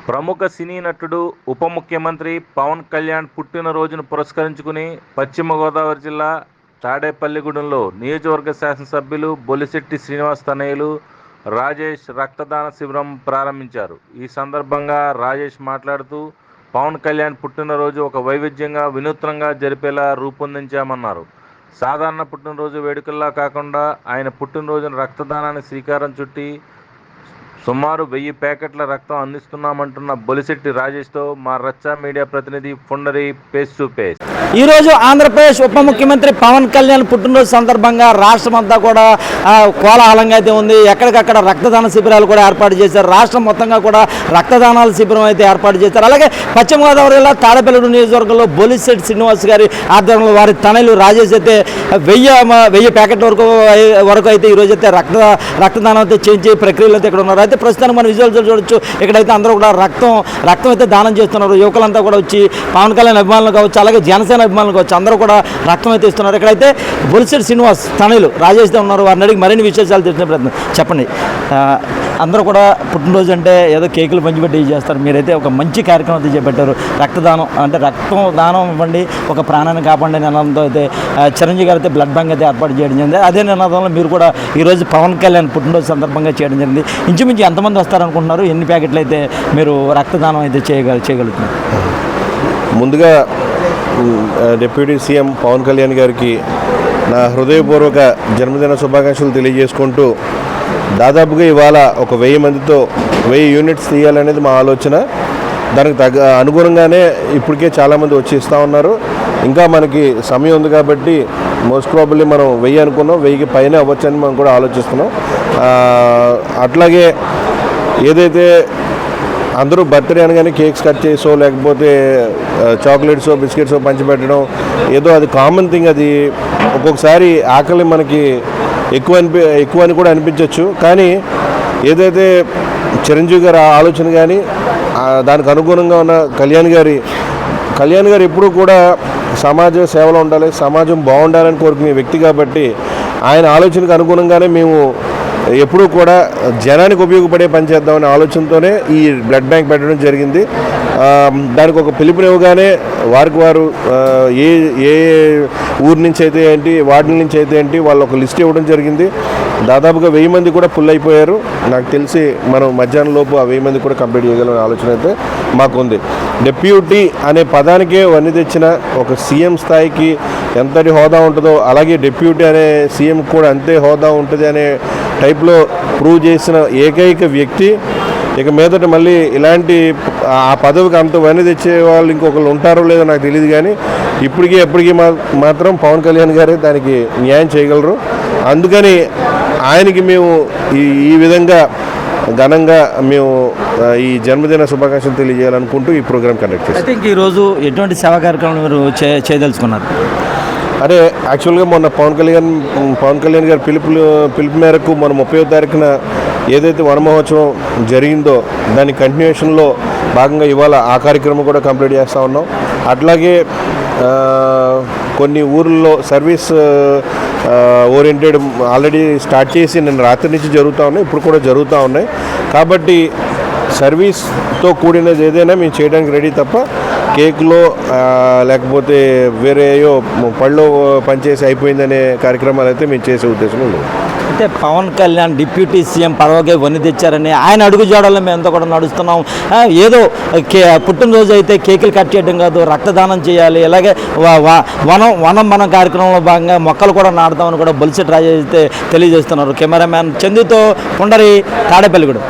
ప్రముఖ సినీ నటుడు, ఉప ముఖ్యమంత్రి పవన్ కళ్యాణ్ పుట్టినరోజును పురస్కరించుకుని పశ్చిమ గోదావరి జిల్లా తాడేపల్లిగూడెంలో నియోజకవర్గ శాసనసభ్యులు బొలిశెట్టి శ్రీనివాస్ తనయులు రాజేష్ రక్తదాన శిబిరం ప్రారంభించారు. ఈ సందర్భంగా రాజేష్ మాట్లాడుతూ, పవన్ కళ్యాణ్ పుట్టినరోజు ఒక వైవిధ్యంగా, వినూత్నంగా జరిపేలా రూపొందించామన్నారు. సాధారణ పుట్టినరోజు వేడుకల్లా కాకుండా ఆయన పుట్టినరోజున రక్తదానానికి శ్రీకారం చుట్టి సుమారు 1000 ప్యాకెట్ల రక్తం అందిస్తున్నామంటున్న బొలిశెట్టి రాజేష్తో మా రచ్చ మీడియా ప్రతినిధి పుండరి ఫేస్ టు ఫేస్. ఈరోజు ఆంధ్రప్రదేశ్ ఉప ముఖ్యమంత్రి పవన్ కళ్యాణ్ పుట్టినరోజు సందర్భంగా రాష్ట్రం అంతా కూడా కోలాహలంగా అయితే ఉంది. ఎక్కడికక్కడ రక్తదాన శిబిరాలు కూడా ఏర్పాటు చేశారు. రాష్ట్రం మొత్తంగా కూడా రక్తదానాల శిబిరం అయితే ఏర్పాటు చేశారు. అలాగే పశ్చిమ గోదావరి జిల్లా తాడేపల్లిగూడెం నియోజకవర్గంలో బొలిశెట్టి శ్రీనివాస్ గారి ఆధ్వర్యంలో వారి తనయులు రాజేష్ అయితే 1000 ప్యాకెట్ల వరకు అయితే ఈరోజు అయితే రక్తదానం అయితే చేయించే ప్రక్రియలు అయితే ఇక్కడ ఉన్నారు. అయితే ప్రస్తుతానికి మనం విజువల్స్ చూడొచ్చు. ఇక్కడైతే అందరూ కూడా రక్తం అయితే దానం చేస్తున్నారు. యువకులంతా కూడా వచ్చి పవన్ కళ్యాణ్ అభిమానులు కావచ్చు, అలాగే జనసేన అభిమానులు కావచ్చు, అందరూ కూడా రక్తం అయితే ఇస్తున్నారు. ఇక్కడైతే బొలిశెట్టి శ్రీనివాస్ తనయులు రాజేష్ ఉన్నారు. వారిని అడిగి మరిన్ని విశేషాలు తెలిసిన ప్రయత్నం చెప్పండి. అందరూ కూడా పుట్టినరోజు అంటే ఏదో కేకులు పంచిపెట్టి చేస్తారు. మీరైతే ఒక మంచి కార్యక్రమం అయితే చేపట్టారు. రక్తదానం అంటే రక్తం దానం ఇవ్వండి, ఒక ప్రాణాన్ని కాపాడండి నినాదంతో అయితే చిరంజీవి గారు అయితే బ్లడ్ బ్యాంక్ అయితే ఏర్పాటు చేయడం జరిగింది. అదే నినాదంలో మీరు కూడా ఈరోజు పవన్ కళ్యాణ్ పుట్టినరోజు సందర్భంగా చేయడం జరిగింది. ఇంచుమించు ఎంతమంది వస్తారనుకుంటున్నారు? ఎన్ని ప్యాకెట్లు అయితే మీరు రక్తదానం అయితే చేయగలుగుతున్నారు? ముందుగా డిప్యూటీ సీఎం పవన్ కళ్యాణ్ గారికి నా హృదయపూర్వక జన్మదిన శుభాకాంక్షలు తెలియజేసుకుంటూ, దాదాపుగా ఇవాళ ఒక 1000 మందితో 1000 యూనిట్స్ తీయాలనేది మా ఆలోచన. దానికి అనుగుణంగానే ఇప్పటికే చాలామంది వచ్చి ఇస్తూ ఉన్నారు. ఇంకా మనకి సమయం ఉంది కాబట్టి మోస్ట్ ప్రాబబ్లీ మనం 1000 అనుకున్నాం, 1000కి పైన అవ్వచ్చని మనం కూడా ఆలోచిస్తున్నాం. అట్లాగే ఏదైతే అందరూ బర్త్డే అనగానే కేక్స్ కట్ చేసో లేకపోతే చాక్లెట్సో బిస్కెట్సో పంచిపెట్టడం ఏదో అది కామన్ థింగ్. అది ఒక్కొక్కసారి ఆకలి మనకి ఎక్కువ అని కూడా అనిపించవచ్చు. కానీ ఏదైతే చిరంజీవి గారి ఆలోచన కానీ దానికి అనుగుణంగా ఉన్న కళ్యాణ్ గారు ఎప్పుడూ కూడా సమాజ సేవలో ఉండాలి, సమాజం బాగుండాలని కోరుకునే వ్యక్తి కాబట్టి ఆయన ఆలోచనకు అనుగుణంగానే మేము ఎప్పుడూ కూడా జనానికి ఉపయోగపడే పని చేద్దామనే ఆలోచనతోనే ఈ బ్లడ్ బ్యాంక్ పెట్టడం జరిగింది. దానికి ఒక పిలుపునివ్వగానే వారికి వారు ఏ ఊరి నుంచి అయితే ఏంటి, వార్డుల నుంచి అయితే ఏంటి, వాళ్ళు ఒక లిస్ట్ ఇవ్వడం జరిగింది. దాదాపుగా 1000 మంది కూడా ఫుల్ అయిపోయారు. నాకు తెలిసి మనం మధ్యాహ్నం లోపు ఆ 1000 మంది కూడా కంప్లీట్ చేయగలమనే ఆలోచన అయితే మాకుంది. డిప్యూటీ అనే పదానికే వన్ని తెచ్చిన ఒక సీఎం స్థాయికి ఎంతటి హోదా ఉంటుందో అలాగే డిప్యూటీ అనే సీఎం కూడా అంతే హోదా ఉంటుంది అనే టైప్లో ప్రూవ్ చేసిన ఏకైక వ్యక్తి. ఇక మీదట మళ్ళీ ఇలాంటి ఆ పదవికి అంత వన్ని తెచ్చే వాళ్ళు ఇంకొకరు ఉంటారో లేదో నాకు తెలియదు. కానీ ఎప్పటికీ మాత్రం పవన్ కళ్యాణ్ గారే దానికి న్యాయం చేయగలరు. అందుకని ఆయనకి మేము ఈ విధంగా ఘనంగా మేము ఈ జన్మదిన శుభాకాంక్షలు తెలియజేయాలనుకుంటూ ఈ ప్రోగ్రామ్ కండక్ట్ చేస్తాం. అయితే ఈరోజు ఎటువంటి సేవా కార్యక్రమాలు మీరు చేయదలుచుకున్నారు? అదే యాక్చువల్గా మొన్న పవన్ కళ్యాణ్ గారి పిలుపు మేరకు మన 30వ తారీఖున ఏదైతే వన మహోత్సవం జరిగిందో దాని కంటిన్యూషన్లో భాగంగా ఇవాళ ఆ కార్యక్రమం కూడా కంప్లీట్ చేస్తూ ఉన్నాం. అట్లాగే కొన్ని ఊర్లలో సర్వీస్ ఓరియంటెడ్ ఆల్రెడీ స్టార్ట్ చేసి నిన్న రాత్రి నుంచి జరుగుతూ ఉన్నాయి, ఇప్పుడు కూడా జరుగుతూ ఉన్నాయి. కాబట్టి సర్వీస్తో కూడినది ఏదైనా మేము చేయడానికి రెడీ తప్ప కేకులో లేకపోతే వేరేయో పళ్ళు పనిచేసి అయిపోయిందనే కార్యక్రమాలు అయితే మేము చేసే ఉద్దేశం లేదు. అయితే పవన్ కళ్యాణ్ డిప్యూటీ సీఎం పదవికే వన్ని తెచ్చారని ఆయన అడుగు జాడల్లో మేము అంతా కూడా నడుస్తున్నాం. ఏదో పుట్టినరోజు అయితే కేకులు కట్ చేయడం కాదు, రక్తదానం చేయాలి. అలాగే వనం కార్యక్రమంలో భాగంగా మొక్కలు కూడా నాటుతామని కూడా బొలిశెట్టి రాజేష్ అయితే తెలియజేస్తున్నారు. కెమెరామ్యాన్ చందుతో పుండరి, తాడేపల్లిగూడెం.